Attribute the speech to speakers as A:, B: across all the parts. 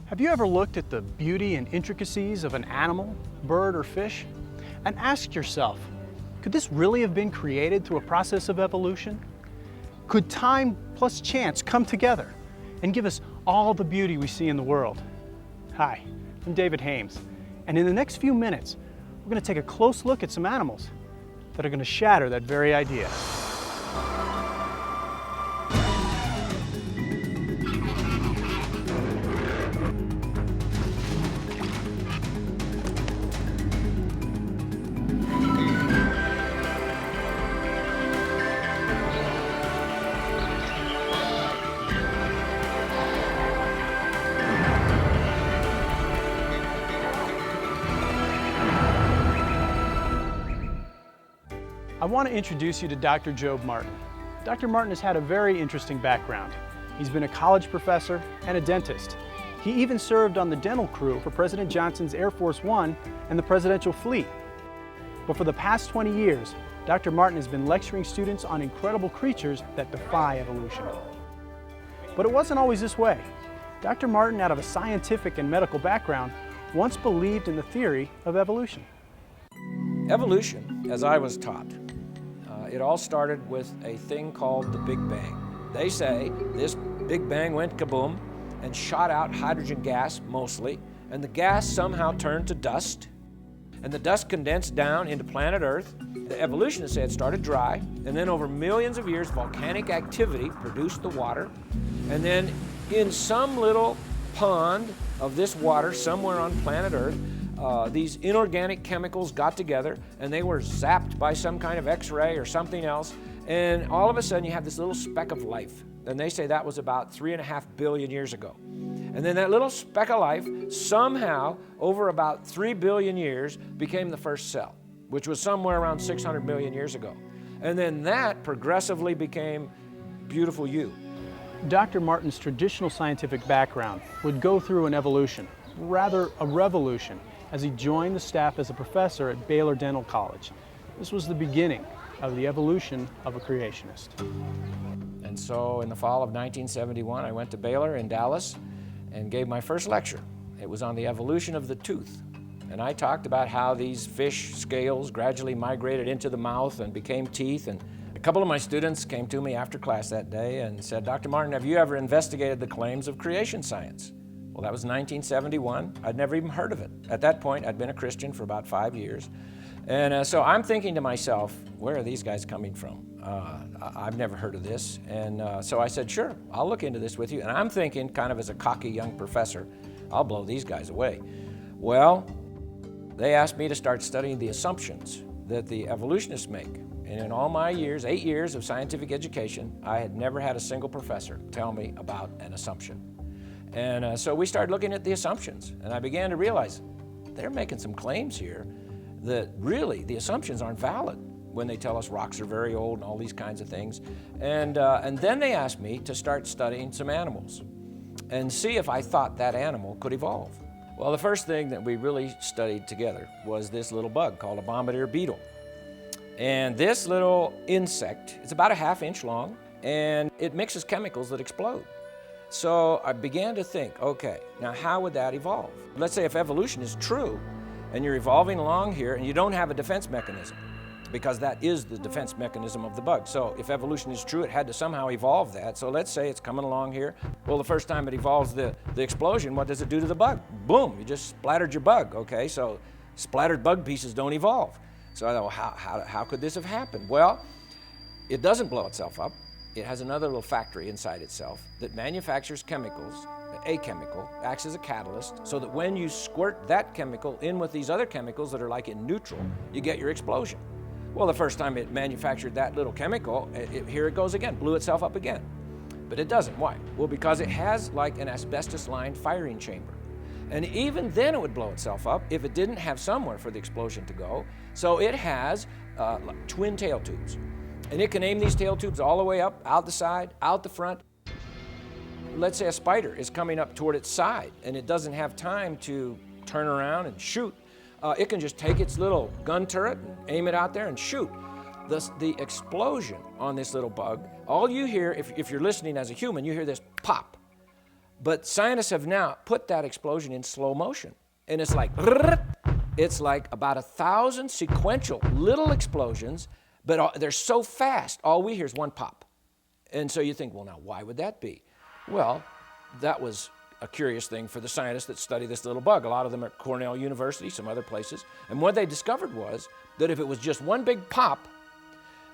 A: Have you ever looked at the beauty and intricacies of an animal, bird, or fish, and asked yourself, could this really have been created through a process of evolution? Could time plus chance come together and give us all the beauty we see in the world? Hi, I'm David Hames, and in the next few minutes, we're going to take a close look at some animals that are going to shatter that very idea. I want to introduce you to Dr. Job Martin. Dr. Martin has had a very interesting background. He's been a college professor and a dentist. He even served on the dental crew for President Johnson's Air Force One and the presidential fleet. But for the past 20 years, Dr. Martin has been lecturing students on incredible creatures that defy evolution. But it wasn't always this way. Dr. Martin, out of a scientific and medical background, once believed in the theory of evolution.
B: Evolution, as I was taught, it all started with a thing called the Big Bang. They say this Big Bang went kaboom and shot out hydrogen gas mostly, and the gas somehow turned to dust, and the dust condensed down into planet Earth. The evolutionists say it started dry, and then over millions of years, volcanic activity produced the water, and then in some little pond of this water somewhere on planet Earth, these inorganic chemicals got together and they were zapped by some kind of X-ray or something else, and all of a sudden you have this little speck of life. And they say that was about 3.5 billion years ago. And then that little speck of life somehow, over about 3 billion years, became the first cell, which was somewhere around 600 million years ago. And then that progressively became beautiful you.
A: Dr. Martin's traditional scientific background would go through an evolution, rather a revolution, as he joined the staff as a professor at Baylor Dental College. This was the beginning of the evolution of a creationist.
B: And so in the fall of 1971, I went to Baylor in Dallas and gave my first lecture. It was on the evolution of the tooth. And I talked about how these fish scales gradually migrated into the mouth and became teeth. And a couple of my students came to me after class that day and said, Dr. Martin, have you ever investigated the claims of creation science? Well, that was 1971. I'd never even heard of it. At that point, I'd been a Christian for about 5 years. And so I'm thinking to myself, where are these guys coming from? I've never heard of this. And so I said, sure, I'll look into this with you. And I'm thinking, kind of as a cocky young professor, I'll blow these guys away. Well, they asked me to start studying the assumptions that the evolutionists make. And in all my years, 8 years of scientific education, I had never had a single professor tell me about an assumption. And so we started looking at the assumptions, and I began to realize they're making some claims here that really the assumptions aren't valid when they tell us rocks are very old and all these kinds of things. And then they asked me to start studying some animals and see if I thought that animal could evolve. Well, the first thing that we really studied together was this little bug called a bombardier beetle. And this little insect, it's about a ½ inch long, and it mixes chemicals that explode. So I began to think, okay, now how would that evolve? Let's say if evolution is true and you're evolving along here and you don't have a defense mechanism, because that is the defense mechanism of the bug. So if evolution is true, it had to somehow evolve that. So let's say it's coming along here. Well, the first time it evolves the explosion, what does it do to the bug? Boom, you just splattered your bug, okay? So splattered bug pieces don't evolve. So I thought, well, how could this have happened? Well, it doesn't blow itself up. It has another little factory inside itself that manufactures chemicals. A chemical acts as a catalyst so that when you squirt that chemical in with these other chemicals that are like in neutral, you get your explosion. Well, the first time it manufactured that little chemical, here it goes again, blew itself up again. But it doesn't. Why? Well, because it has like an asbestos-lined firing chamber. And even then it would blow itself up if it didn't have somewhere for the explosion to go. So it has twin tail tubes. And it can aim these tail tubes all the way up, out the side, out the front. Let's say a spider is coming up toward its side and it doesn't have time to turn around and shoot. It can just take its little gun turret and aim it out there and shoot. The explosion on this little bug, all you hear, if you're listening as a human, you hear this pop. But scientists have now put that explosion in slow motion. And it's like about 1,000 sequential little explosions, but they're so fast, all we hear is one pop. And so you think, well, now, why would that be? Well, that was a curious thing for the scientists that study this little bug. A lot of them are at Cornell University, some other places. And what they discovered was that if it was just one big pop,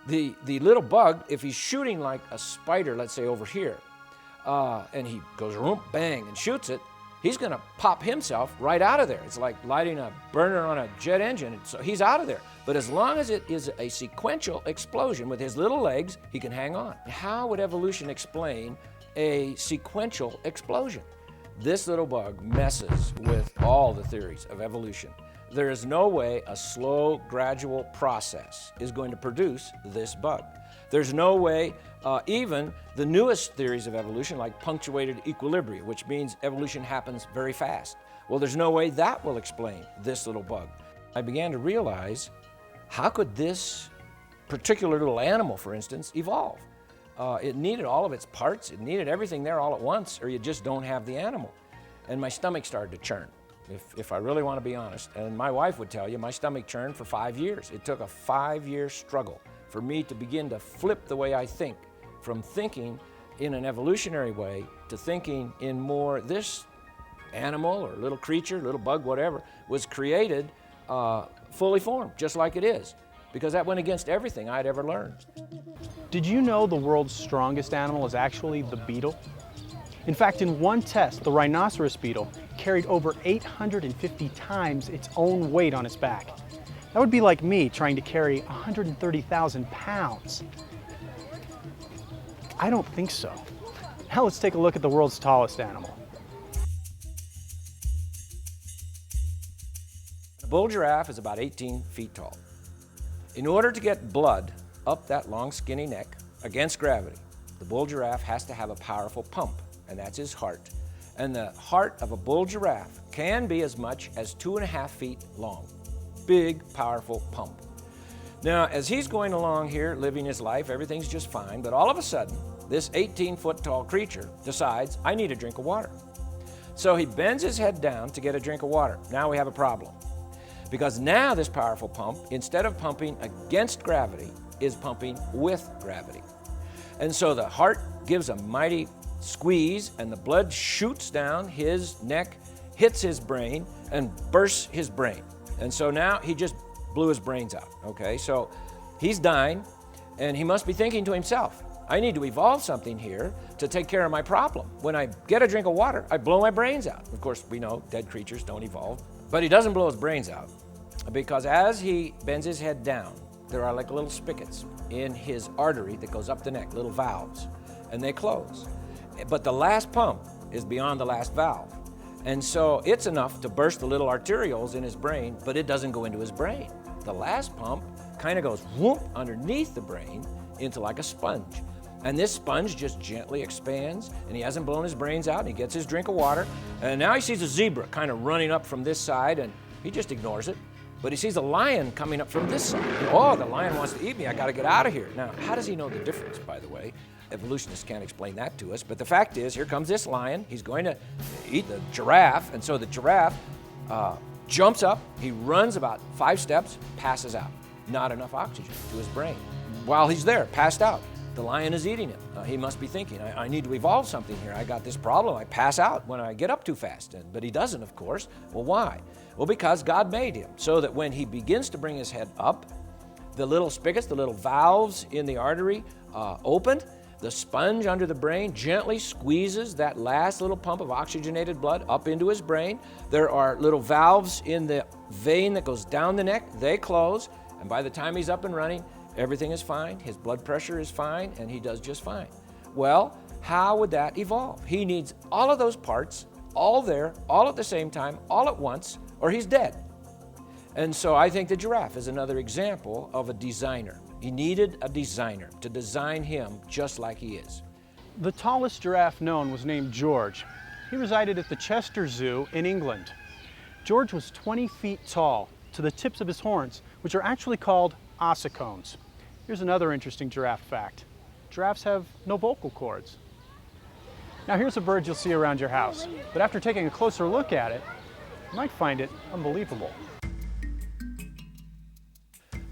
B: the little bug, if he's shooting like a spider, let's say over here, and he goes room, bang, and shoots it, he's going to pop himself right out of there. It's like lighting a burner on a jet engine, so he's out of there. But as long as it is a sequential explosion with his little legs, he can hang on. How would evolution explain a sequential explosion? This little bug messes with all the theories of evolution. There is no way a slow, gradual process is going to produce this bug. There's no way even the newest theories of evolution, like punctuated equilibria, which means evolution happens very fast. Well, there's no way that will explain this little bug. I began to realize, how could this particular little animal, for instance, evolve? It needed all of its parts, it needed everything there all at once, or you just don't have the animal. And my stomach started to churn, if I really want to be honest. And my wife would tell you, my stomach churned for 5 years. It took a 5-year struggle for me to begin to flip the way I think, from thinking in an evolutionary way to thinking in more this animal or little creature, little bug, whatever, was created fully formed, just like it is, because that went against everything I'd ever learned.
A: Did you know the world's strongest animal is actually the beetle? In fact, in one test, the rhinoceros beetle carried over 850 times its own weight on its back. That would be like me trying to carry 130,000 pounds. I don't think so. Now let's take a look at the world's tallest animal.
B: A bull giraffe is about 18 feet tall. In order to get blood up that long, skinny neck against gravity, the bull giraffe has to have a powerful pump, and that's his heart. And the heart of a bull giraffe can be as much as 2.5 feet long. Big, powerful pump. Now, as he's going along here, living his life, everything's just fine, but all of a sudden, this 18-foot tall creature decides, I need a drink of water. So he bends his head down to get a drink of water. Now we have a problem. Because now this powerful pump, instead of pumping against gravity, is pumping with gravity. And so the heart gives a mighty squeeze, and the blood shoots down his neck, hits his brain, and bursts his brain. And so now he just blew his brains out, okay? So he's dying, and he must be thinking to himself, I need to evolve something here to take care of my problem. When I get a drink of water, I blow my brains out. Of course, we know dead creatures don't evolve, but he doesn't blow his brains out because as he bends his head down, there are like little spigots in his artery that goes up the neck, little valves, and they close. But the last pump is beyond the last valve. And so it's enough to burst the little arterioles in his brain, but it doesn't go into his brain. The last pump kind of goes whoop underneath the brain into like a sponge. And this sponge just gently expands, and he hasn't blown his brains out, and he gets his drink of water, and now he sees a zebra kind of running up from this side, and he just ignores it. But he sees a lion coming up from this side. Oh, the lion wants to eat me, I gotta get out of here. Now, how does he know the difference, by the way? Evolutionists can't explain that to us, but the fact is, here comes this lion, he's going to eat the giraffe, and so the giraffe jumps up, he runs about 5 steps, passes out. Not enough oxygen to his brain. While he's there, passed out, the lion is eating him. He must be thinking, I need to evolve something here. I got this problem. I pass out when I get up too fast. But he doesn't, of course. Well, why? Well, because God made him so that when he begins to bring his head up, the little spigots, the little valves in the artery opened. The sponge under the brain gently squeezes that last little pump of oxygenated blood up into his brain. There are little valves in the vein that goes down the neck. They close. And by the time he's up and running, everything is fine, his blood pressure is fine, and he does just fine. Well, how would that evolve? He needs all of those parts, all there, all at the same time, all at once, or he's dead. And so I think the giraffe is another example of a designer. He needed a designer to design him just like he is.
A: The tallest giraffe known was named George. He resided at the Chester Zoo in England. George was 20 feet tall to the tips of his horns, which are actually called ossicones. Here's another interesting giraffe fact. Giraffes have no vocal cords. Now here's a bird you'll see around your house, but after taking a closer look at it, you might find it unbelievable.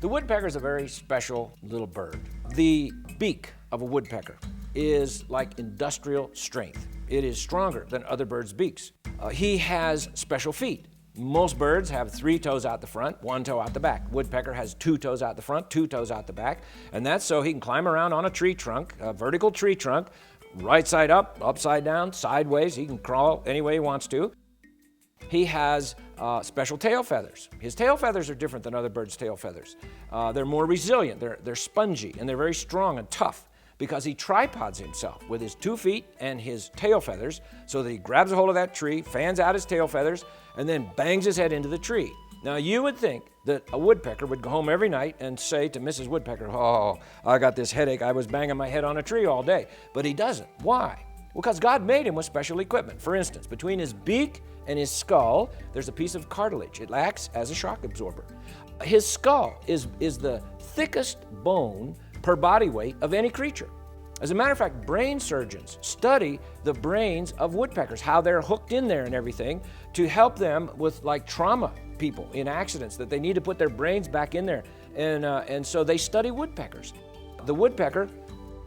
B: The woodpecker is a very special little bird. The beak of a woodpecker is like industrial strength. It is stronger than other birds' beaks. He has special feet. Most birds have 3 toes out the front, 1 toe out the back. Woodpecker has 2 toes out the front, 2 toes out the back, and that's so he can climb around on a tree trunk, a vertical tree trunk, right side up, upside down, sideways. He can crawl any way he wants to. He has special tail feathers. His tail feathers are different than other birds' tail feathers. They're more resilient, they're spongy, and they're very strong and tough because he tripods himself with his 2 feet and his tail feathers so that he grabs a hold of that tree, fans out his tail feathers, and then bangs his head into the tree. Now, you would think that a woodpecker would go home every night and say to Mrs. Woodpecker, "Oh, I got this headache. I was banging my head on a tree all day." But he doesn't. Why? Well, because God made him with special equipment. For instance, between his beak and his skull, there's a piece of cartilage. It acts as a shock absorber. His skull is the thickest bone per body weight of any creature. As a matter of fact, brain surgeons study the brains of woodpeckers, how they're hooked in there and everything, to help them with like trauma people in accidents, that they need to put their brains back in there. And so they study woodpeckers. The woodpecker,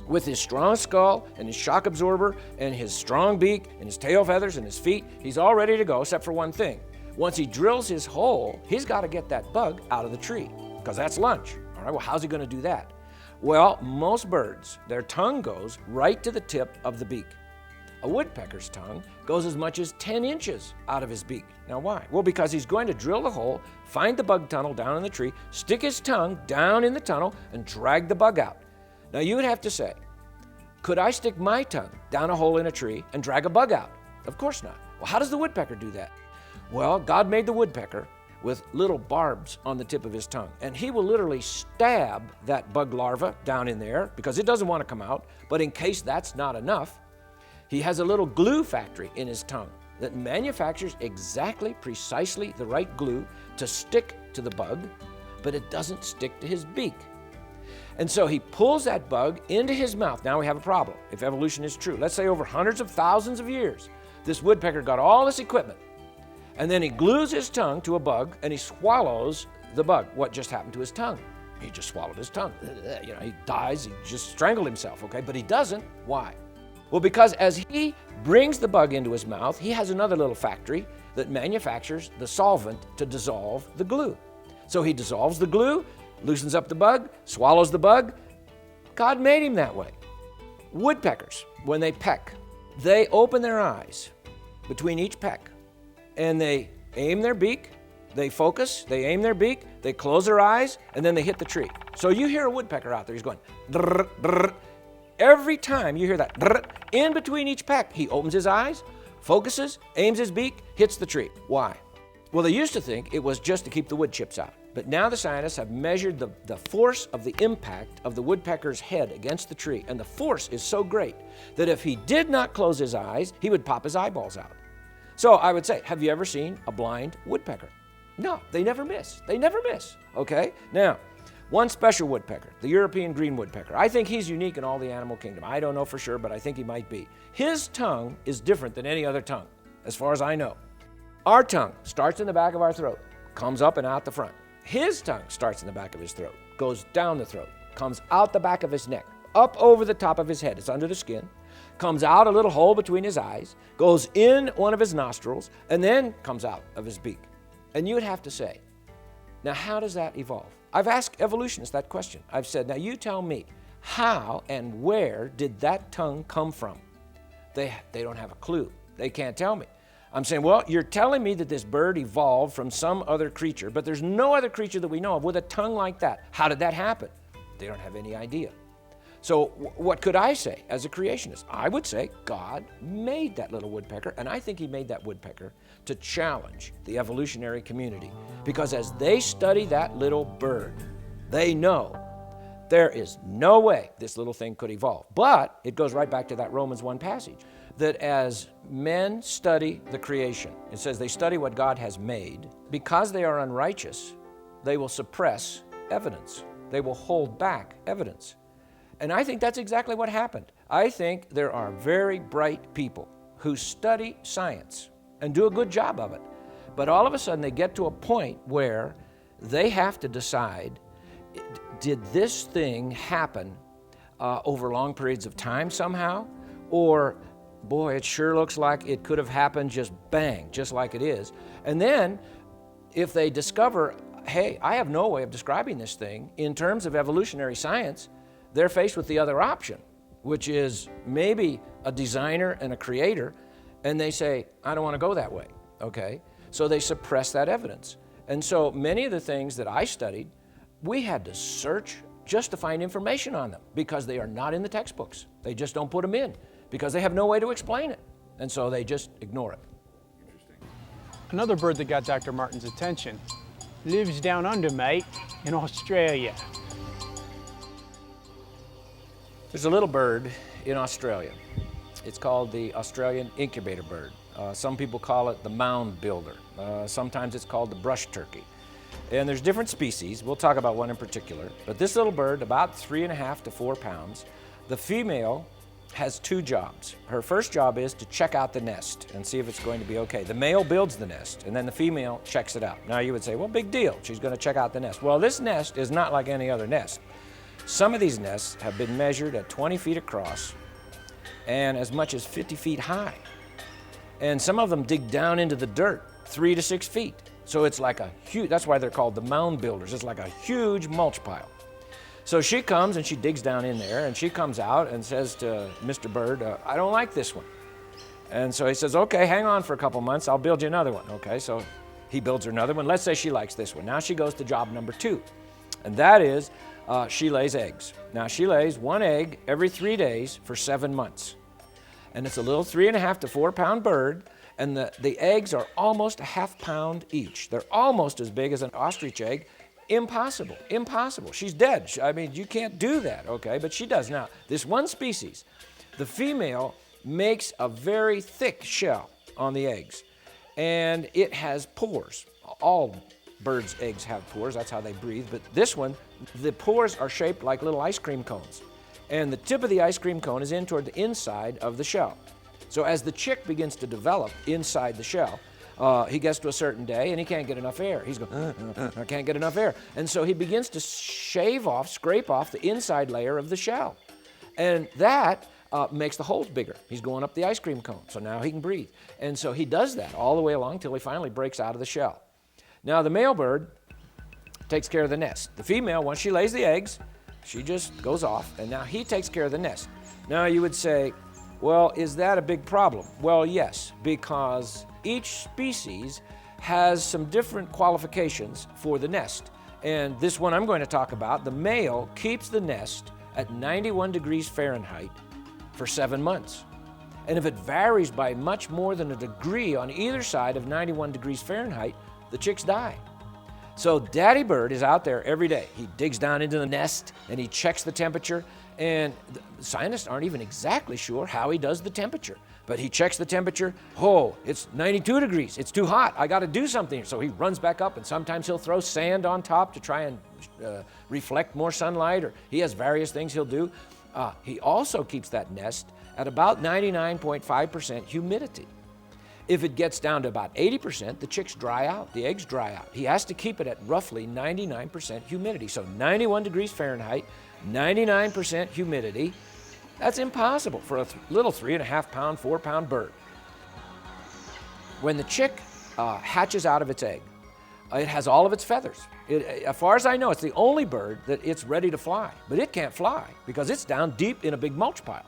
B: with his strong skull and his shock absorber and his strong beak and his tail feathers and his feet, he's all ready to go except for one thing. Once he drills his hole, he's got to get that bug out of the tree because that's lunch. All right, well, how's he going to do that? Well, most birds, their tongue goes right to the tip of the beak. A woodpecker's tongue goes as much as 10 inches out of his beak. Now why? Well, because he's going to drill the hole, find the bug tunnel down in the tree, stick his tongue down in the tunnel, and drag the bug out. Now you would have to say, could I stick my tongue down a hole in a tree and drag a bug out? Of course not. Well, how does the woodpecker do that? Well, God made the woodpecker with little barbs on the tip of his tongue. And he will literally stab that bug larva down in there because it doesn't want to come out. But in case that's not enough, he has a little glue factory in his tongue that manufactures exactly, precisely the right glue to stick to the bug, but it doesn't stick to his beak. And so he pulls that bug into his mouth. Now we have a problem, if evolution is true. Let's say over hundreds of thousands of years, this woodpecker got all this equipment, and then he glues his tongue to a bug and he swallows the bug. What just happened to his tongue? He just swallowed his tongue. You know, he dies, he just strangled himself, okay? But he doesn't. Why? Well, because as he brings the bug into his mouth, he has another little factory that manufactures the solvent to dissolve the glue. So he dissolves the glue, loosens up the bug, swallows the bug. God made him that way. Woodpeckers, when they peck, they open their eyes between each peck and they aim their beak, they focus, they aim their beak, they close their eyes, and then they hit the tree. So you hear a woodpecker out there, he's going drr, drr. Every time you hear that drr, in between each peck, he opens his eyes, focuses, aims his beak, hits the tree. Why? Well, they used to think it was just to keep the wood chips out. But now the scientists have measured the force of the impact of the woodpecker's head against the tree, and the force is so great that if he did not close his eyes, he would pop his eyeballs out. So I would say, have you ever seen a blind woodpecker? No, they never miss. They never miss, okay? Now, one special woodpecker, the European green woodpecker. I think he's unique in all the animal kingdom. I don't know for sure, but I think he might be. His tongue is different than any other tongue, as far as I know. Our tongue starts in the back of our throat, comes up and out the front. His tongue starts in the back of his throat, goes down the throat, comes out the back of his neck, up over the top of his head. It's under the skin, comes out a little hole between his eyes, goes in one of his nostrils, and then comes out of his beak. And you would have to say, now how does that evolve? I've asked evolutionists that question. I've said, now you tell me, how and where did that tongue come from? They don't have a clue. They can't tell me. I'm saying, well, you're telling me that this bird evolved from some other creature, but there's no other creature that we know of with a tongue like that. How did that happen? They don't have any idea. So what could I say as a creationist? I would say God made that little woodpecker, and I think he made that woodpecker to challenge the evolutionary community. Because as they study that little bird, they know there is no way this little thing could evolve. But it goes right back to that Romans 1 passage, that as men study the creation, it says they study what God has made. Because they are unrighteous, they will suppress evidence. They will hold back evidence. And I think that's exactly what happened. I think there are very bright people who study science and do a good job of it. But all of a sudden they get to a point where they have to decide, did this thing happen over long periods of time somehow? Or, boy, it sure looks like it could have happened just bang, just like it is. And then if they discover, hey, I have no way of describing this thing in terms of evolutionary science, they're faced with the other option, which is maybe a designer and a creator, and they say, I don't want to go that way, okay? So they suppress that evidence. And so many of the things that I studied, we had to search just to find information on them because they are not in the textbooks. They just don't put them in because they have no way to explain it. And so they just ignore it.
A: Another bird that got Dr. Martin's attention lives down under, mate, in Australia.
B: There's a little bird in Australia. It's called the Australian incubator bird. Some people call it the mound builder. Sometimes it's called the brush turkey. And there's different species. We'll talk about one in particular. But this little bird, about 3.5 to 4 pounds, the female has 2 jobs. Her first job is to check out the nest and see if it's going to be okay. The male builds the nest, and then the female checks it out. Now you would say, well, big deal. She's going to check out the nest. Well, this nest is not like any other nest. Some of these nests have been measured at 20 feet across and as much as 50 feet high. And some of them dig down into the dirt 3 to 6 feet. So it's like a huge, that's why they're called the mound builders. It's like a huge mulch pile. So she comes and she digs down in there and she comes out and says to Mr. Bird, I don't like this one. And so he says, okay, hang on for a couple months, I'll build you another one. Okay, so he builds her another one. Let's say she likes this one. Now she goes to job number 2. And that is, she lays eggs. Now she lays 1 egg every 3 days for 7 months. And it's a little 3.5 to 4 pound bird, and the eggs are almost a ½ pound each. They're almost as big as an ostrich egg. Impossible, impossible. She's dead. I mean, you can't do that, okay? But she does. Now, this one species, the female makes a very thick shell on the eggs, and it has pores. All birds' eggs have pores. That's how they breathe. But this one, the pores are shaped like little ice cream cones. And the tip of the ice cream cone is in toward the inside of the shell. So as the chick begins to develop inside the shell, he gets to a certain day and he can't get enough air. He's going, I can't get enough air. And so he begins to shave off, scrape off the inside layer of the shell. And that makes the holes bigger. He's going up the ice cream cone, so now he can breathe. And so he does that all the way along till he finally breaks out of the shell. Now the male bird takes care of the nest. The female, once she lays the eggs, she just goes off, and now he takes care of the nest. Now you would say, well, is that a big problem? Well, yes, because each species has some different qualifications for the nest. And this one I'm going to talk about, the male keeps the nest at 91 degrees Fahrenheit for 7 months. And if it varies by much more than a degree on either side of 91 degrees Fahrenheit, the chicks die. So Daddy Bird is out there every day. He digs down into the nest and he checks the temperature, and the scientists aren't even exactly sure how he does the temperature. But he checks the temperature. Oh, it's 92 degrees. It's too hot. I got to do something. So he runs back up, and sometimes he'll throw sand on top to try and reflect more sunlight, or he has various things he'll do. He also keeps that nest at about 99.5% humidity. If it gets down to about 80%, the chicks dry out, the eggs dry out. He has to keep it at roughly 99% humidity. So 91 degrees Fahrenheit, 99% humidity. That's impossible for a little 3.5 pound, 4 pound bird. When the chick hatches out of its egg, it has all of its feathers. As far as I know, it's the only bird that it's ready to fly, but it can't fly because it's down deep in a big mulch pile.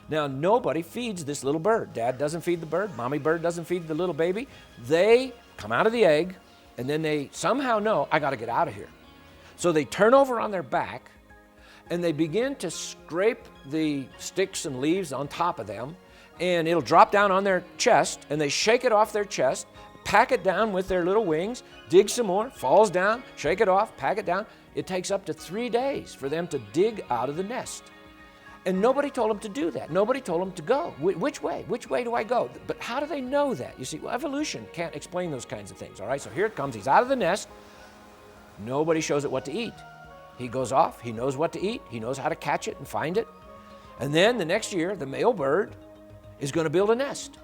B: Now, nobody feeds this little bird. Dad doesn't feed the bird. Mommy bird doesn't feed the little baby. They come out of the egg, and then they somehow know, I got to get out of here. So they turn over on their back, and they begin to scrape the sticks and leaves on top of them, and it'll drop down on their chest, and they shake it off their chest, pack it down with their little wings, dig some more, falls down, shake it off, pack it down. It takes up to 3 days for them to dig out of the nest. And nobody told them to do that. Nobody told them to go. Which way? Which way do I go? But how do they know that? You see, well, evolution can't explain those kinds of things, all right? So here it comes. He's out of the nest. Nobody shows it what to eat. He goes off. He knows what to eat. He knows how to catch it and find it. And then the next year, the male bird is going to build a nest.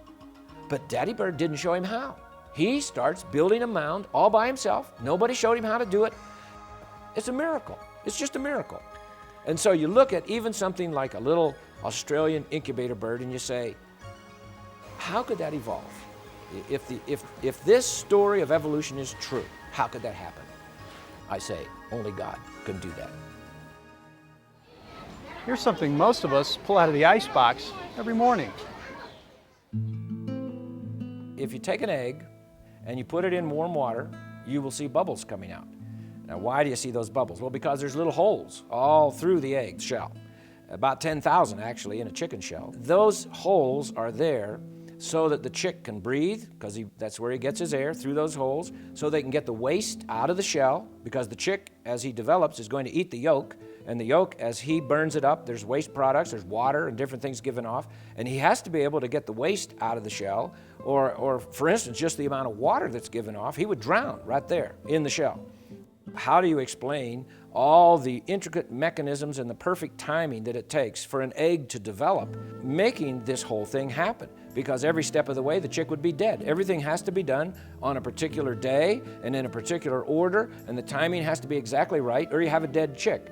B: But Daddy Bird didn't show him how. He starts building a mound all by himself. Nobody showed him how to do it. It's a miracle. It's just a miracle. And so you look at even something like a little Australian incubator bird and you say, how could that evolve? If this story of evolution is true, how could that happen? I say, only God can do that.
A: Here's something most of us pull out of the icebox every morning.
B: If you take an egg and you put it in warm water, you will see bubbles coming out. Now, why do you see those bubbles? Well, because there's little holes all through the egg shell, about 10,000 actually in a chicken shell. Those holes are there so that the chick can breathe, because that's where he gets his air, through those holes, so they can get the waste out of the shell, because the chick, as he develops, is going to eat the yolk, and the yolk, as he burns it up, there's waste products, there's water and different things given off, and he has to be able to get the waste out of the shell, or for instance, just the amount of water that's given off, he would drown right there in the shell. How do you explain all the intricate mechanisms and the perfect timing that it takes for an egg to develop, making this whole thing happen? Because every step of the way, the chick would be dead. Everything has to be done on a particular day and in a particular order, and the timing has to be exactly right, or you have a dead chick.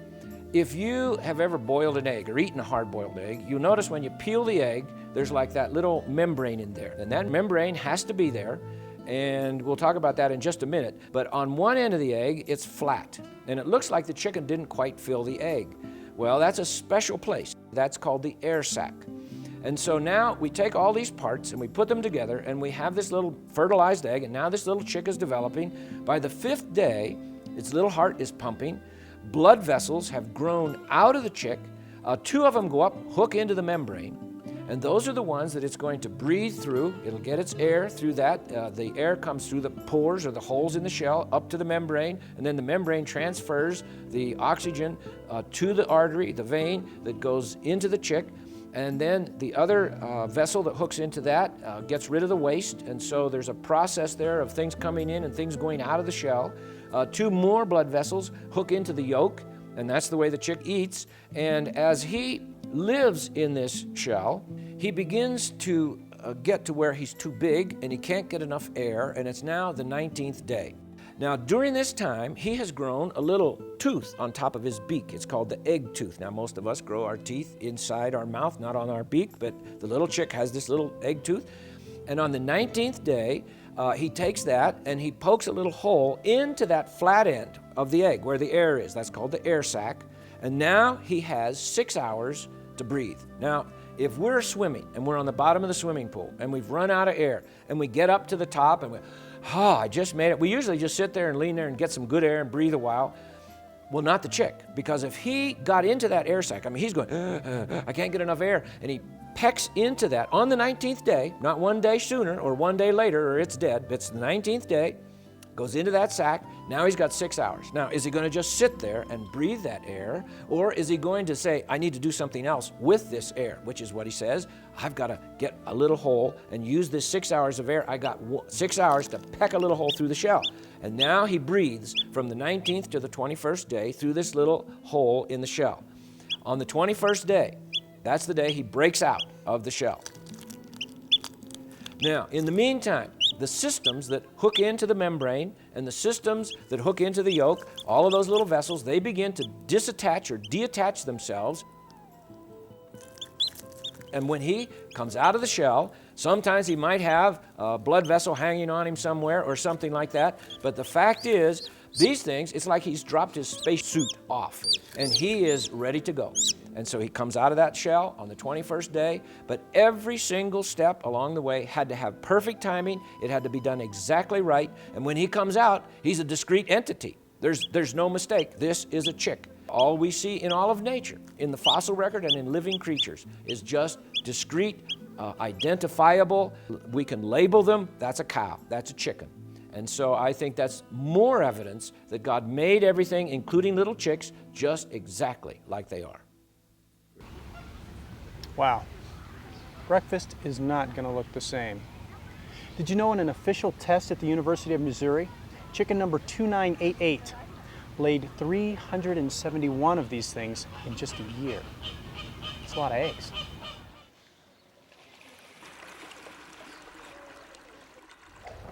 B: If you have ever boiled an egg or eaten a hard-boiled egg, you'll notice when you peel the egg, there's like that little membrane in there, and that membrane has to be there, and we'll talk about that in just a minute. But on one end of the egg, it's flat, and it looks like the chicken didn't quite fill the egg. Well, that's a special place. That's called the air sac. And so now we take all these parts and we put them together, and we have this little fertilized egg, and now this little chick is developing. By the 5th day, its little heart is pumping. Blood vessels have grown out of the chick. 2 of them go up, hook into the membrane, and those are the ones that it's going to breathe through. It'll get its air through that. The air comes through the pores or the holes in the shell up to the membrane, and then the membrane transfers the oxygen to the artery, the vein that goes into the chick. And then the other vessel that hooks into that gets rid of the waste, and so there's a process there of things coming in and things going out of the shell. 2 more blood vessels hook into the yolk, and that's the way the chick eats. And as he lives in this shell, he begins to get to where he's too big and he can't get enough air, and it's now the 19th day. Now, during this time, he has grown a little tooth on top of his beak. It's called the egg tooth. Now, most of us grow our teeth inside our mouth, not on our beak, but the little chick has this little egg tooth. And on the 19th day, he takes that and he pokes a little hole into that flat end of the egg where the air is. That's called the air sac. And now he has 6 hours to breathe. Now, if we're swimming and we're on the bottom of the swimming pool and we've run out of air and we get up to the top and I just made it. We usually just sit there and lean there and get some good air and breathe a while. Well, not the chick, because if he got into that air sac, I mean, he's going, I can't get enough air, and he pecks into that on the 19th day, not one day sooner or one day later or it's dead, but it's the 19th day, goes into that sac. Now he's got 6 hours. Now, is he going to just sit there and breathe that air, or is he going to say, I need to do something else with this air, which is what he says. I've got to get a little hole and use this 6 hours of air. I got 6 hours to peck a little hole through the shell. And now he breathes from the 19th to the 21st day through this little hole in the shell. On the 21st day, that's the day he breaks out of the shell. Now, in the meantime, the systems that hook into the membrane and the systems that hook into the yolk, all of those little vessels, they begin to disattach or deattach themselves. And when he comes out of the shell, sometimes he might have a blood vessel hanging on him somewhere or something like that. But the fact is, these things, it's like he's dropped his spacesuit off and he is ready to go. And so he comes out of that shell on the 21st day, but every single step along the way had to have perfect timing. It had to be done exactly right. And when he comes out, he's a discrete entity. There's no mistake. This is a chick. All we see in all of nature, in the fossil record and in living creatures, is just discrete, identifiable. We can label them. That's a cow. That's a chicken. And so I think that's more evidence that God made everything, including little chicks, just exactly like they are.
A: Wow. Breakfast is not going to look the same. Did you know in an official test at the University of Missouri, chicken number 2988 laid 371 of these things in just a year? That's a lot of eggs.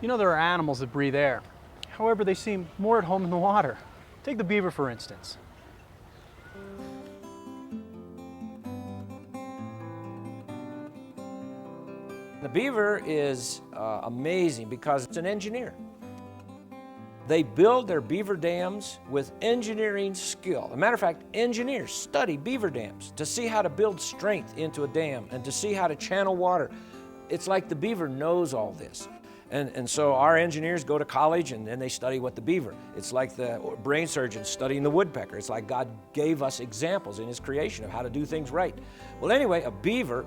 A: You know, there are animals that breathe air. However, they seem more at home in the water. Take the beaver, for instance.
B: The beaver is amazing because it's an engineer. They build their beaver dams with engineering skill. As a matter of fact, engineers study beaver dams to see how to build strength into a dam and to see how to channel water. It's like the beaver knows all this. And so our engineers go to college and then they study what the beaver. It's like the brain surgeon studying the woodpecker. It's like God gave us examples in His creation of how to do things right. Well, anyway, a beaver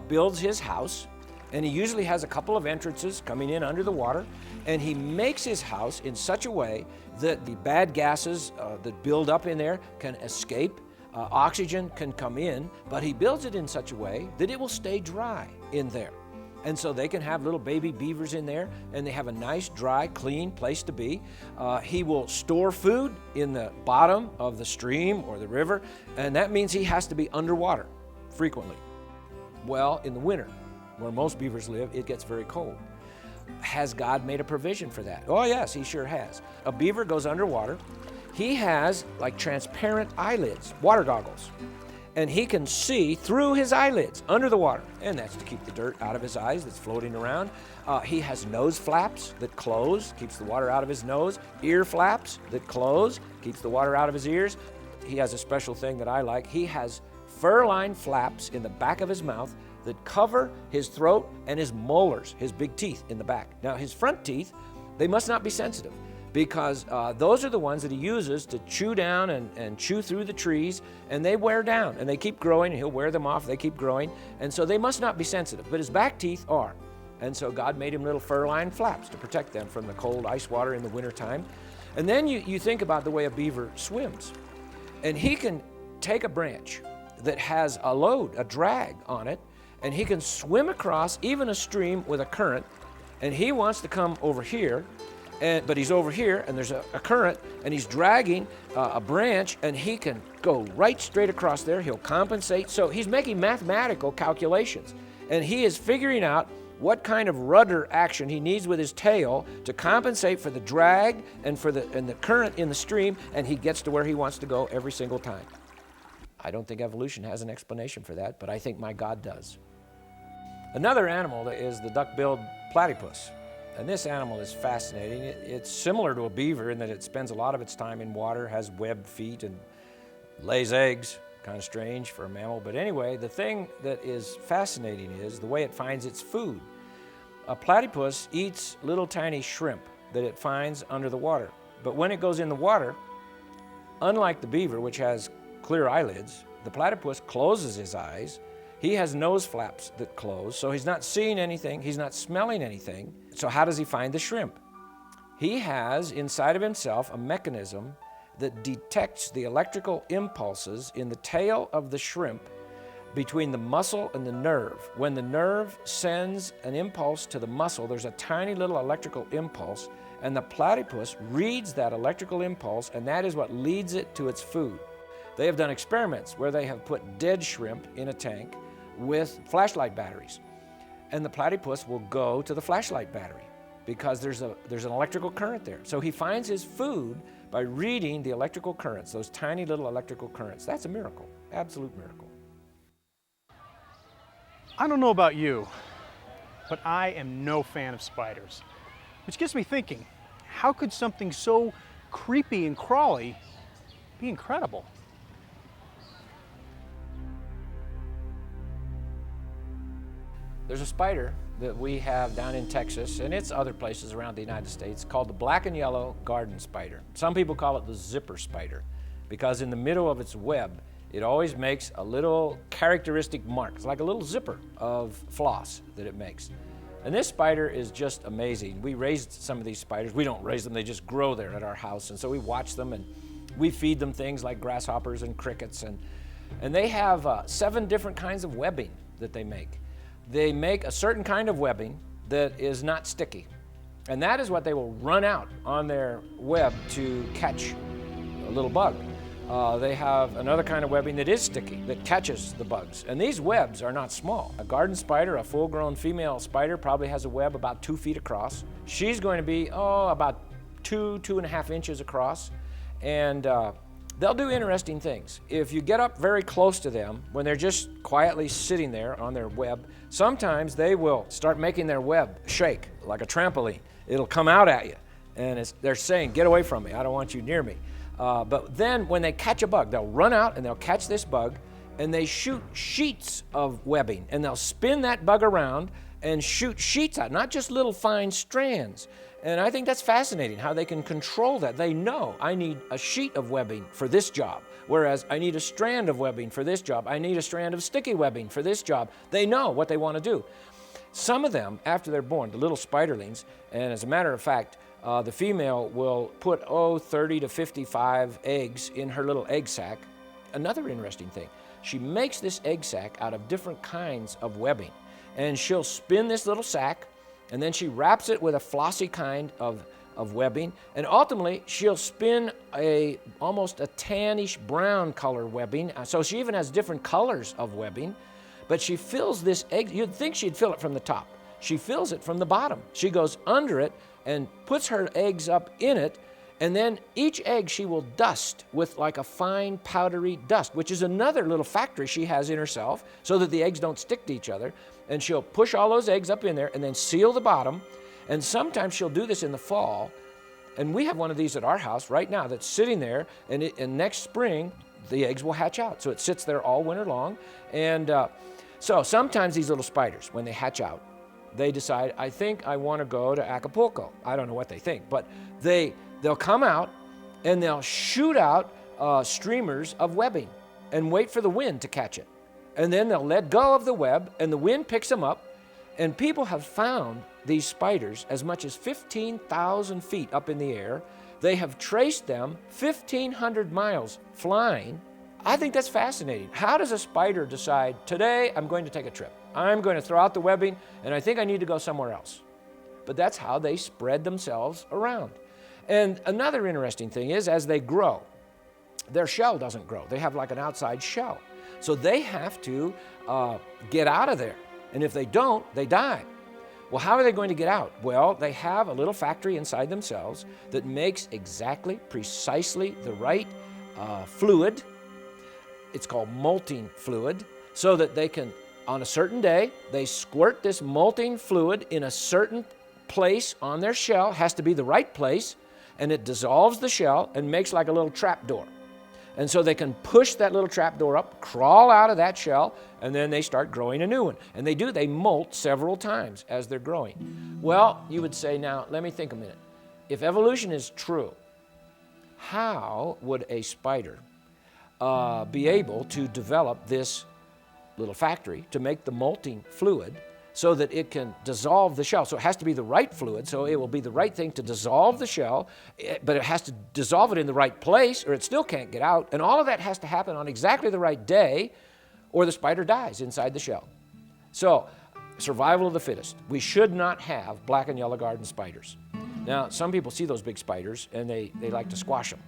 B: builds his house, and he usually has a couple of entrances coming in under the water, and he makes his house in such a way that the bad gases that build up in there can escape. Oxygen can come in, but he builds it in such a way that it will stay dry in there. And so they can have little baby beavers in there, and they have a nice, dry, clean place to be. He will store food in the bottom of the stream or the river, and that means he has to be underwater frequently. Well, in the winter, where most beavers live, it gets very cold. Has God made a provision for that? Oh yes, He sure has. A beaver goes underwater. He has like transparent eyelids, water goggles, and he can see through his eyelids under the water, and that's to keep the dirt out of his eyes that's floating around. He has nose flaps that close, keeps the water out of his nose, ear flaps that close, keeps the water out of his ears. He has a special thing that I like. He has fur-lined flaps in the back of his mouth that cover his throat and his molars, his big teeth in the back. Now, his front teeth, they must not be sensitive because those are the ones that he uses to chew down and chew through the trees, and they wear down, and they keep growing, and he'll wear them off, they keep growing, and so they must not be sensitive, but his back teeth are. And so God made him little fur-lined flaps to protect them from the cold ice water in the wintertime. And then you think about the way a beaver swims, and he can take a branch that has a load, a drag on it, and he can swim across even a stream with a current, and he wants to come over here, but he's over here, and there's a current, and he's dragging a branch, and he can go right straight across there. He'll compensate. So he's making mathematical calculations, and he is figuring out what kind of rudder action he needs with his tail to compensate for the drag and for the current in the stream, and he gets to where he wants to go every single time. I don't think evolution has an explanation for that, but I think my God does. Another animal is the duck-billed platypus, and this animal is fascinating. It's similar to a beaver in that it spends a lot of its time in water, has webbed feet, and lays eggs. Kind of strange for a mammal, but anyway, the thing that is fascinating is the way it finds its food. A platypus eats little tiny shrimp that it finds under the water, but when it goes in the water, unlike the beaver, which has clear eyelids, the platypus closes his eyes. He has nose flaps that close, so he's not seeing anything, he's not smelling anything. So how does he find the shrimp? He has inside of himself a mechanism that detects the electrical impulses in the tail of the shrimp between the muscle and the nerve. When the nerve sends an impulse to the muscle, there's a tiny little electrical impulse, and the platypus reads that electrical impulse, and that is what leads it to its food. They have done experiments where they have put dead shrimp in a tank with flashlight batteries, and the platypus will go to the flashlight battery because there's an electrical current there. So he finds his food by reading the electrical currents, those tiny little electrical currents. That's a miracle, absolute miracle.
A: I don't know about you, but I am no fan of spiders, which gets me thinking, how could something so creepy and crawly be incredible?
B: There's a spider that we have down in Texas, and it's other places around the United States, called the black and yellow garden spider. Some people call it the zipper spider because in the middle of its web, it always makes a little characteristic mark. It's like a little zipper of floss that it makes. And this spider is just amazing. We raised some of these spiders. We don't raise them, they just grow there at our house. And so we watch them and we feed them things like grasshoppers and crickets. And they have 7 different kinds of webbing that they make. They make a certain kind of webbing that is not sticky. And that is what they will run out on their web to catch a little bug. They have another kind of webbing that is sticky, that catches the bugs. And these webs are not small. A garden spider, a full-grown female spider, probably has a web about 2 feet across. She's going to be, about 2.5 inches across. And they'll do interesting things. If you get up very close to them, when they're just quietly sitting there on their web, sometimes they will start making their web shake like a trampoline. It'll come out at you. And they're saying, get away from me, I don't want you near me. But then when they catch a bug, they'll run out and they'll catch this bug and they shoot sheets of webbing and they'll spin that bug around and shoot sheets out, not just little fine strands. And I think that's fascinating how they can control that. They know I need a sheet of webbing for this job, whereas I need a strand of webbing for this job. I need a strand of sticky webbing for this job. They know what they want to do. Some of them, after they're born, the little spiderlings, and as a matter of fact, the female will put 30 to 55 eggs in her little egg sac. Another interesting thing, she makes this egg sac out of different kinds of webbing. And she'll spin this little sac, and then she wraps it with a flossy kind of webbing, and ultimately she'll spin almost a tannish brown color webbing. So she even has different colors of webbing, but she fills this egg. You'd think she'd fill it from the top. She fills it from the bottom. She goes under it and puts her eggs up in it, and then each egg she will dust with like a fine powdery dust, which is another little factory she has in herself so that the eggs don't stick to each other. And she'll push all those eggs up in there and then seal the bottom. And sometimes she'll do this in the fall. And we have one of these at our house right now that's sitting there, and next spring the eggs will hatch out. So it sits there all winter long. And so sometimes these little spiders, when they hatch out, they decide, I think I want to go to Acapulco. I don't know what they think, but they'll come out and they'll shoot out streamers of webbing and wait for the wind to catch it. And then they'll let go of the web and the wind picks them up. And people have found these spiders as much as 15,000 feet up in the air. They have traced them 1,500 miles flying. I think that's fascinating. How does a spider decide, today I'm going to take a trip? I'm going to throw out the webbing and I think I need to go somewhere else. But that's how they spread themselves around. And another interesting thing is, as they grow, their shell doesn't grow. They have like an outside shell. So they have to get out of there. And if they don't, they die. Well, how are they going to get out? Well, they have a little factory inside themselves that makes precisely the right fluid. It's called molting fluid, so that they can, on a certain day, they squirt this molting fluid in a certain place on their shell. It has to be the right place, and it dissolves the shell and makes like a little trap door. And so they can push that little trap door up, crawl out of that shell, and then they start growing a new one. And they molt several times as they're growing. Well, you would say, now, let me think a minute. If evolution is true, how would a spider be able to develop this little factory to make the molting fluid so that it can dissolve the shell? So it has to be the right fluid, so it will be the right thing to dissolve the shell, but it has to dissolve it in the right place or it still can't get out. And all of that has to happen on exactly the right day or the spider dies inside the shell. So, survival of the fittest. We should not have black and yellow garden spiders. Now, some people see those big spiders and they like to squash them.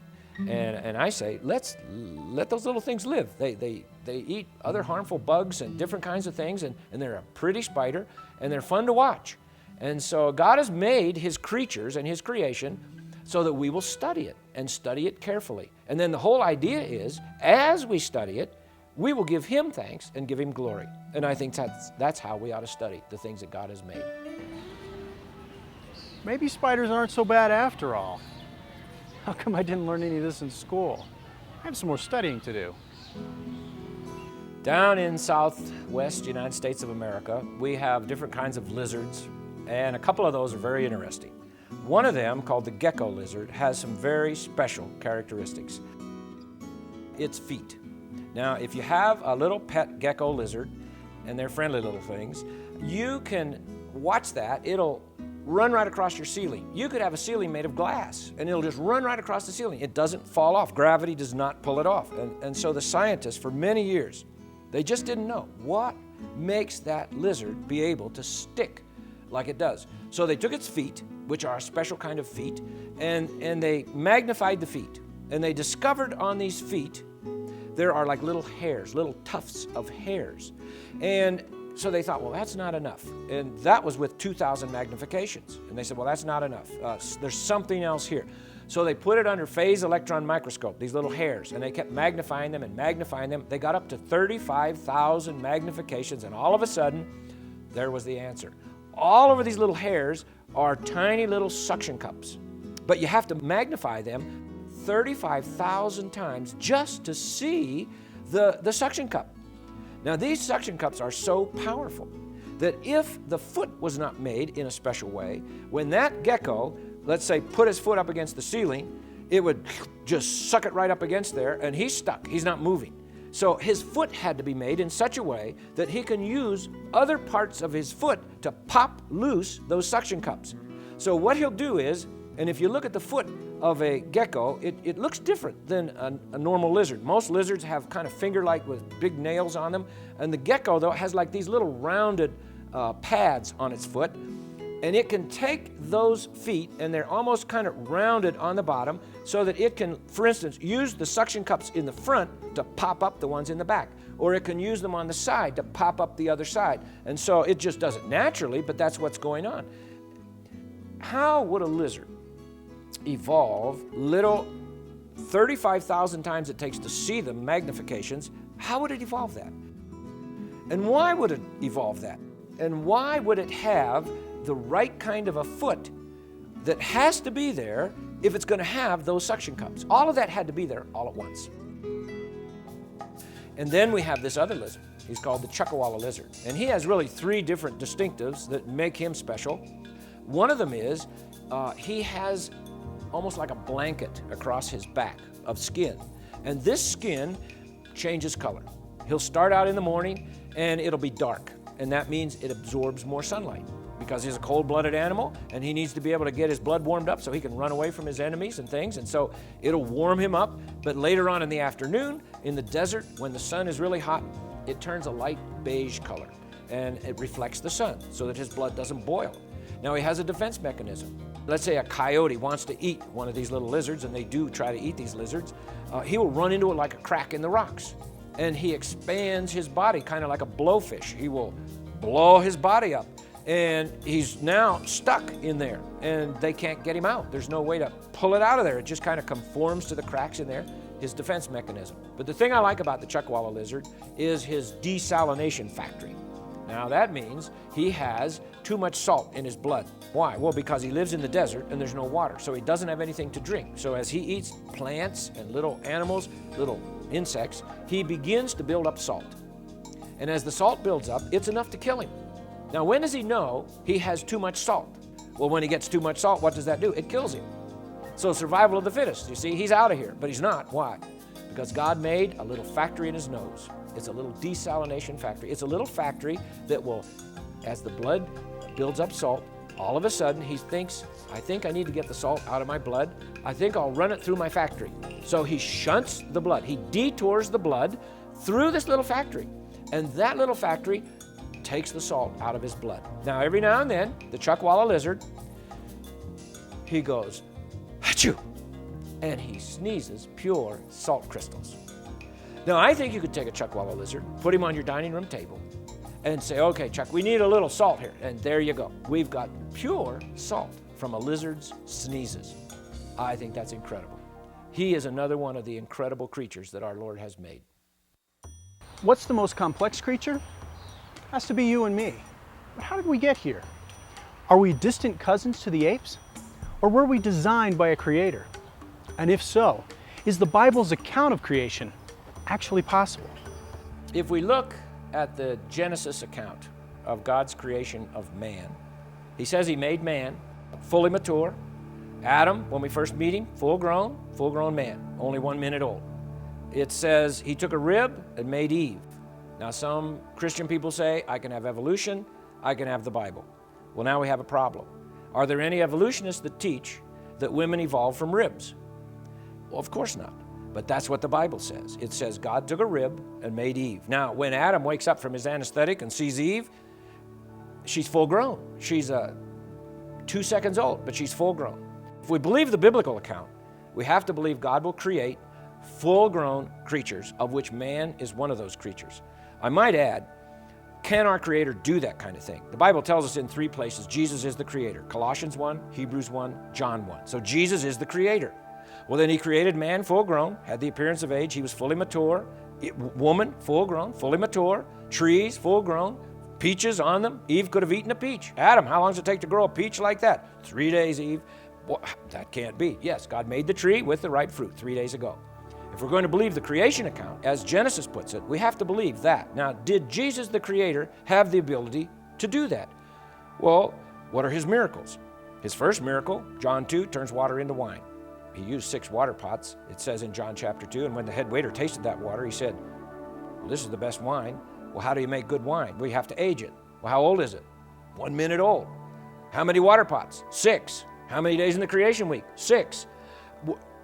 B: And I say, let those little things live. They eat other harmful bugs and different kinds of things, and they're a pretty spider, and they're fun to watch. And so God has made His creatures and His creation so that we will study it, and study it carefully. And then the whole idea is, as we study it, we will give Him thanks and give Him glory. And I think that's how we ought to study the things that God has made.
A: Maybe spiders aren't so bad after all. How come I didn't learn any of this in school? I have some more studying to do.
B: Down in southwest United States of America, we have different kinds of lizards, and a couple of those are very interesting. One of them, called the gecko lizard, has some very special characteristics. Its feet. Now, if you have a little pet gecko lizard, and they're friendly little things, you can watch that. It'll run right across your ceiling. You could have a ceiling made of glass, and it'll just run right across the ceiling. It doesn't fall off. Gravity does not pull it off. And so the scientists, for many years, they just didn't know what makes that lizard be able to stick like it does. So they took its feet, which are a special kind of feet, and they magnified the feet. and they discovered on these feet there are like little hairs, little tufts of hairs. And so they thought, well, that's not enough. And that was with 2,000 magnifications. And they said, well, that's not enough. There's something else here. So they put it under phase electron microscope, these little hairs, and they kept magnifying them and magnifying them. They got up to 35,000 magnifications, and all of a sudden, there was the answer. All over these little hairs are tiny little suction cups, but you have to magnify them 35,000 times just to see the suction cup. Now, these suction cups are so powerful that if the foot was not made in a special way, when that gecko, let's say, put his foot up against the ceiling, it would just suck it right up against there, and he's stuck. He's not moving. So his foot had to be made in such a way that he can use other parts of his foot to pop loose those suction cups. So what he'll do is, and if you look at the foot of a gecko, it looks different than a normal lizard. Most lizards have kind of finger-like with big nails on them, and the gecko, though, has like these little rounded pads on its foot, and it can take those feet, and they're almost kind of rounded on the bottom, so that it can, for instance, use the suction cups in the front to pop up the ones in the back, or it can use them on the side to pop up the other side. And so it just does it naturally, but that's what's going on. How would a lizard evolve little 35,000 times it takes to see the magnifications? How would it evolve that? And why would it evolve that? And why would it have the right kind of a foot that has to be there if it's going to have those suction cups? All of that had to be there all at once. And then we have this other lizard. He's called the Chuckawalla lizard. And he has really three different distinctives that make him special. One of them is he has almost like a blanket across his back of skin. And this skin changes color. He'll start out in the morning and it'll be dark. And that means it absorbs more sunlight because he's a cold-blooded animal and he needs to be able to get his blood warmed up so he can run away from his enemies and things. And so it'll warm him up. But later on in the afternoon, in the desert, when the sun is really hot, it turns a light beige color and it reflects the sun so that his blood doesn't boil. Now he has a defense mechanism. Let's say a coyote wants to eat one of these little lizards, and they do try to eat these lizards. He will run into it like a crack in the rocks, and he expands his body kind of like a blowfish. He will blow his body up, and he's now stuck in there, and they can't get him out. There's no way to pull it out of there. It just kind of conforms to the cracks in there, his defense mechanism. But the thing I like about the Chuckawalla lizard is his desalination factory. Now that means he has too much salt in his blood. Why? Well, because he lives in the desert and there's no water, so he doesn't have anything to drink. So as he eats plants and little animals, little insects, he begins to build up salt. And as the salt builds up, it's enough to kill him. Now, when does he know he has too much salt? Well, when he gets too much salt, what does that do? It kills him. So survival of the fittest. You see, he's out of here, but he's not. Why? Because God made a little factory in his nose. It's a little desalination factory. It's a little factory that will, as the blood builds up salt, all of a sudden he thinks, I think I need to get the salt out of my blood. I think I'll run it through my factory. So he shunts the blood. He detours the blood through this little factory. And that little factory takes the salt out of his blood. Now, every now and then, the Chuckawalla lizard, he goes, achoo, and he sneezes pure salt crystals. Now, I think you could take a Chuckawalla lizard, put him on your dining room table, and say, okay, Chuck, we need a little salt here. And there you go. We've got pure salt from a lizard's sneezes. I think that's incredible. He is another one of the incredible creatures that our Lord has made.
A: What's the most complex creature? Has to be you and me. But how did we get here? Are we distant cousins to the apes? Or were we designed by a creator? And if so, is the Bible's account of creation actually possible?
B: If we look at the Genesis account of God's creation of man, he says he made man fully mature. Adam, when we first meet him, full grown man, only 1 minute old. It says he took a rib and made Eve. Now, some Christian people say, I can have evolution, I can have the Bible. Well, now we have a problem. Are there any evolutionists that teach that women evolved from ribs? Well, of course not. But that's what the Bible says. It says God took a rib and made Eve. Now, when Adam wakes up from his anesthetic and sees Eve, she's full grown. She's 2 seconds old, but she's full grown. If we believe the biblical account, We have to believe God will create full-grown creatures, of which man is one of those creatures. I might add, can our Creator do that kind of thing? The Bible tells us in 3 places Jesus is the Creator. Colossians 1, Hebrews 1, John 1. So Jesus is the Creator. Well, then He created man full-grown, had the appearance of age. He was fully mature. Woman, full-grown, fully mature. Trees, full-grown. Peaches on them. Eve could have eaten a peach. Adam, how long does it take to grow a peach like that? 3 days, Eve. Well, that can't be. Yes, God made the tree with the ripe fruit 3 days ago. If we're going to believe the creation account, as Genesis puts it, we have to believe that. Now, did Jesus the Creator have the ability to do that? Well, what are His miracles? His first miracle, John 2, turns water into wine. He used 6 water pots, it says in John chapter 2, and when the head waiter tasted that water, he said, well, this is the best wine. Well, how do you make good wine? Well, you have to age it. Well, how old is it? 1 minute old. How many water pots? 6. How many days in the creation week? 6.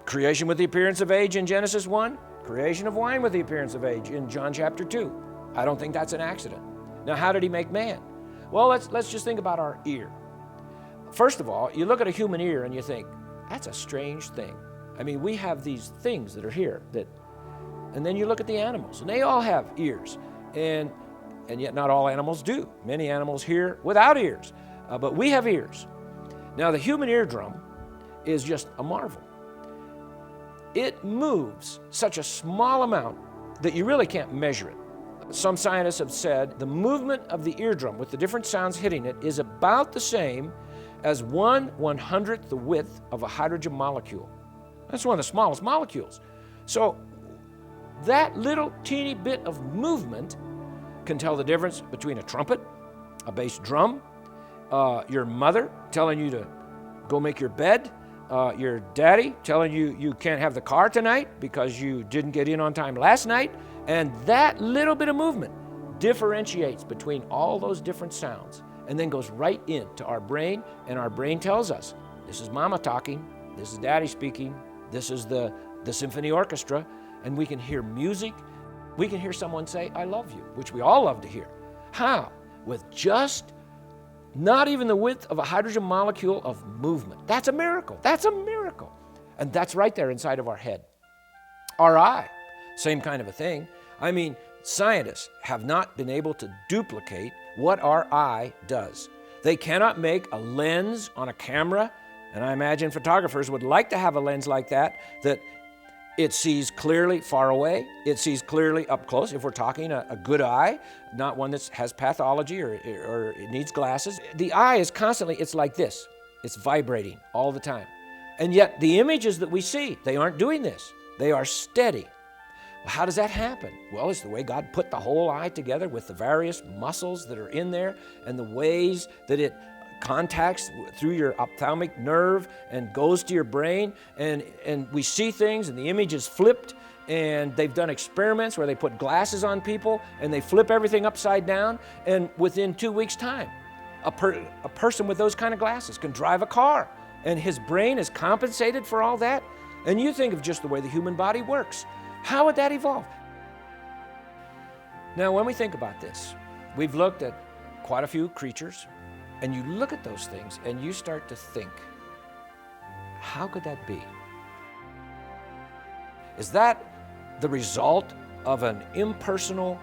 B: Creation with the appearance of age in Genesis 1. Creation of wine with the appearance of age in John chapter 2. I don't think that's an accident. Now, how did He make man? Well, let's just think about our ear. First of all, you look at a human ear and you think, that's a strange thing. I mean, we have these things that are here and then you look at the animals and they all have ears. And yet not all animals do. Many animals hear without ears, but we have ears. Now, the human eardrum is just a marvel. It moves such a small amount that you really can't measure it. Some scientists have said the movement of the eardrum with the different sounds hitting it is about the same as 1/100th the width of a hydrogen molecule. That's one of the smallest molecules. So that little teeny bit of movement can tell the difference between a trumpet, a bass drum, your mother telling you to go make your bed, your daddy telling you you can't have the car tonight because you didn't get in on time last night. And that little bit of movement differentiates between all those different sounds and then goes right into our brain, and our brain tells us, this is mama talking, this is daddy speaking, this is the symphony orchestra, and we can hear music. We can hear someone say, I love you, which we all love to hear. How? With just not even the width of a hydrogen molecule of movement. That's a miracle. That's a miracle. And that's right there inside of our head. Our eye, same kind of a thing. I mean, scientists have not been able to duplicate what our eye does. They cannot make a lens on a camera, and I imagine photographers would like to have a lens like that it sees clearly far away, it sees clearly up close. If we're talking a good eye, not one that has pathology or it needs glasses. The eye is constantly, it's like this. It's vibrating all the time. And yet the images that we see, they aren't doing this. They are steady. Well, how does that happen? Well, it's the way God put the whole eye together with the various muscles that are in there and the ways that it contacts through your ophthalmic nerve and goes to your brain, and we see things and the image is flipped, and they've done experiments where they put glasses on people and they flip everything upside down, and within 2 weeks' time a person with those kind of glasses can drive a car, and his brain is compensated for all that. And you think of just the way the human body works. How would that evolve? Now, when we think about this, we've looked at quite a few creatures, and you look at those things and you start to think, how could that be? Is that the result of an impersonal,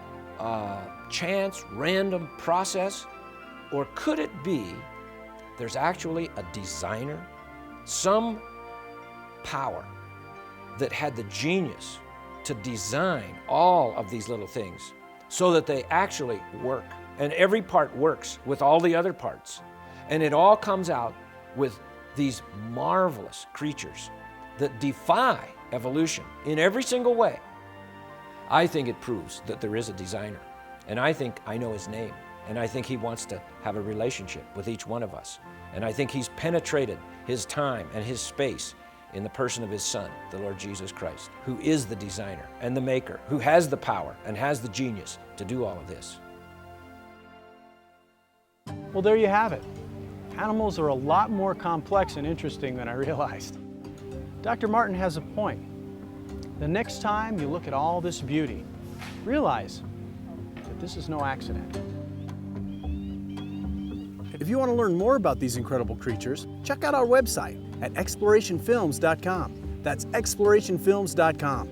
B: chance, random process? Or could it be there's actually a designer, some power that had the genius to design all of these little things so that they actually work? And every part works with all the other parts. And it all comes out with these marvelous creatures that defy evolution in every single way. I think it proves that there is a designer. And I think I know His name. And I think He wants to have a relationship with each one of us. And I think He's penetrated His time and His space in the person of His Son, the Lord Jesus Christ, who is the designer and the maker, who has the power and has the genius to do all of this.
A: Well, there you have it. Animals are a lot more complex and interesting than I realized. Dr. Martin has a point. The next time you look at all this beauty, realize that this is no accident. If you want to learn more about these incredible creatures, check out our website at explorationfilms.com. That's explorationfilms.com.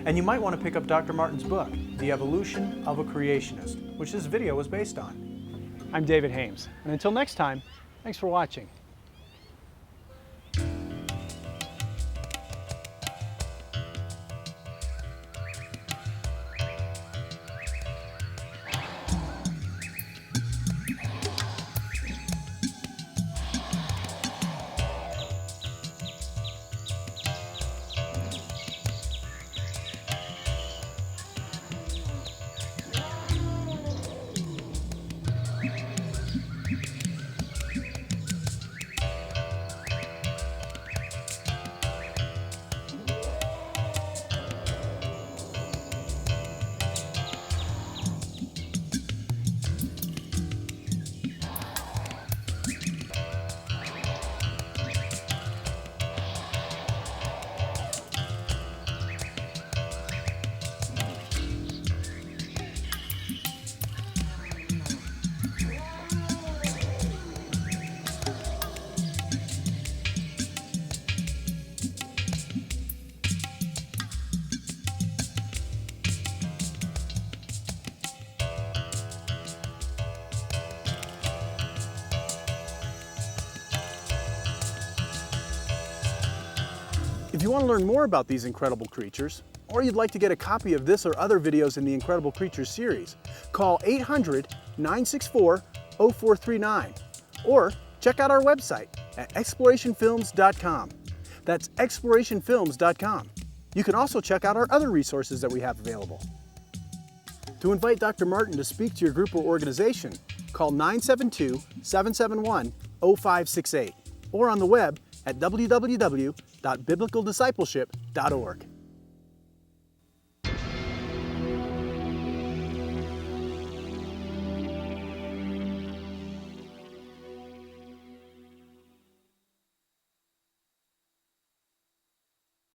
A: And you might want to pick up Dr. Martin's book, The Evolution of a Creationist, which this video was based on. I'm David Hames, and until next time, thanks for watching. If you want to learn more about these incredible creatures, or you'd like to get a copy of this or other videos in the Incredible Creatures series, call 800-964-0439 or check out our website at explorationfilms.com. That's explorationfilms.com. You can also check out our other resources that we have available. To invite Dr. Martin to speak to your group or organization, call 972-771-0568 or on the web at www.biblicaldiscipleship.org.